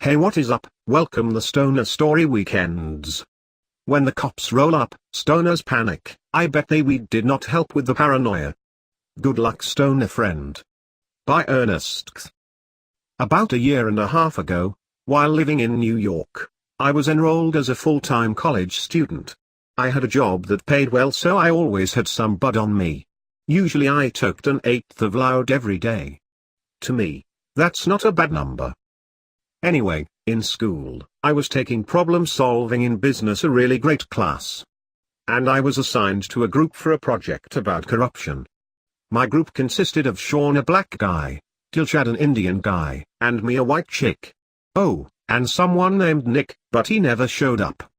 Hey, what is up? Welcome the Stoner Story Weekends. When the cops roll up, stoners panic. I bet they weed did not help with the paranoia. Good luck, stoner friend. By Ernest. About a year and a half ago, while living in New York, I was enrolled as a full-time college student. I had a job that paid well, so I always had some bud on me. Usually I took an eighth of loud every day. To me, that's not a bad number. Anyway, in school, I was taking problem solving in business, a really great class. And I was assigned to a group for a project about corruption. My group consisted of Sean, a black guy, Dilshad, an Indian guy, and me, a white chick. Oh, and someone named Nick, but he never showed up.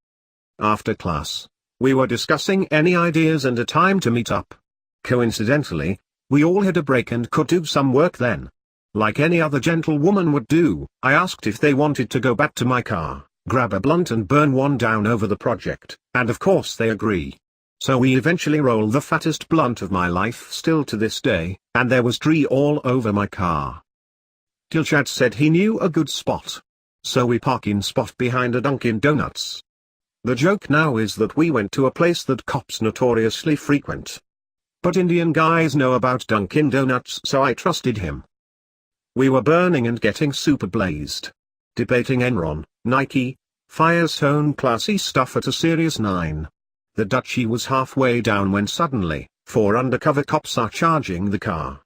After class, we were discussing any ideas and a time to meet up. Coincidentally, we all had a break and could do some work then. Like any other gentlewoman would do, I asked if they wanted to go back to my car, grab a blunt and burn one down over the project, and of course they agree. So we eventually roll the fattest blunt of my life still to this day, and there was tree all over my car. Dilshad said he knew a good spot. So we park in spot behind a Dunkin' Donuts. The joke now is that we went to a place that cops notoriously frequent. But Indian guys know about Dunkin' Donuts, so I trusted him. We were burning and getting super blazed. Debating Enron, Nike, Firestone classy stuff at a serious 9. The Dutchie was halfway down when suddenly, 4 undercover cops are charging the car.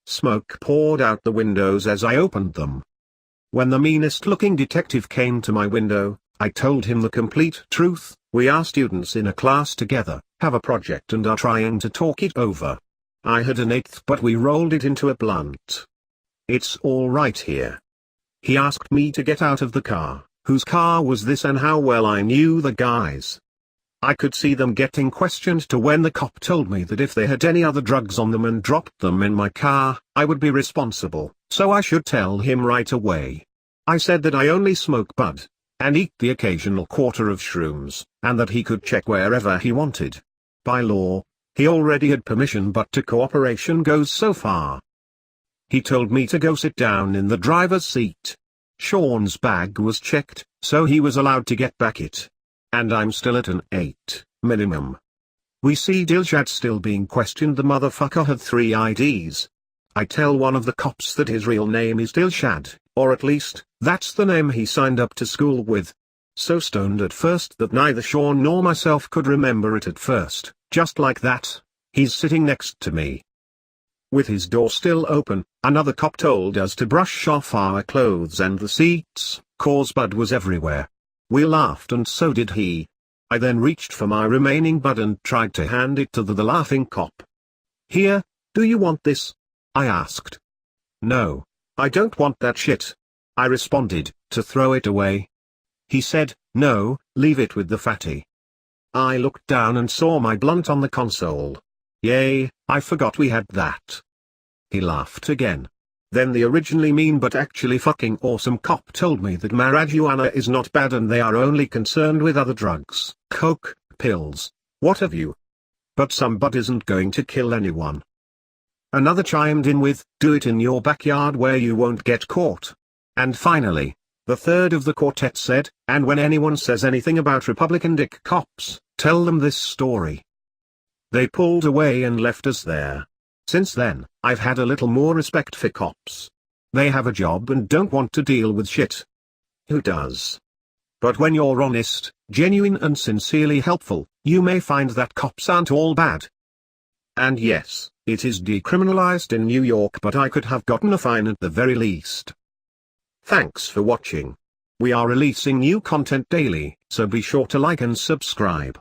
Smoke poured out the windows as I opened them. When the meanest looking detective came to my window, I told him the complete truth. We are students in a class together, have a project and are trying to talk it over. I had an eighth, but we rolled it into a blunt. It's all right here. He asked me to get out of the car. Whose car was this and how well I knew the guys. I could see them getting questioned to when the cop told me that if they had any other drugs on them and dropped them in my car, I would be responsible, so I should tell him right away. I said that I only smoke bud, and eat the occasional quarter of shrooms, and that he could check wherever he wanted. By law, he already had permission, but cooperation goes so far. He told me to go sit down in the driver's seat. Sean's bag was checked, so he was allowed to get back it. And I'm still at an 8, minimum. We see Dilshad still being questioned. The motherfucker had 3 IDs. I tell one of the cops that his real name is Dilshad, or at least, that's the name he signed up to school with. So stoned at first that neither Sean nor myself could remember it at first. Just like that, he's sitting next to me. With his door still open, another cop told us to brush off our clothes and the seats, cause bud was everywhere. We laughed and so did he. I then reached for my remaining bud and tried to hand it to the laughing cop. Here, do you want this? I asked. No, I don't want that shit. I responded, to throw it away. He said, no, leave it with the fatty. I looked down and saw my blunt on the console. Yay, I forgot we had that. He laughed again. Then the originally mean but actually fucking awesome cop told me that marijuana is not bad and they are only concerned with other drugs, coke, pills, what have you. But some bud isn't going to kill anyone. Another chimed in with, do it in your backyard where you won't get caught. And finally, the third of the quartet said, and when anyone says anything about Republican dick cops, tell them this story. They pulled away and left us there. Since then, I've had a little more respect for cops. They have a job and don't want to deal with shit. Who does? But when you're honest, genuine and sincerely helpful, you may find that cops aren't all bad. And yes, it is decriminalized in New York, but I could have gotten a fine at the very least. Thanks for watching. We are releasing new content daily, so be sure to like and subscribe.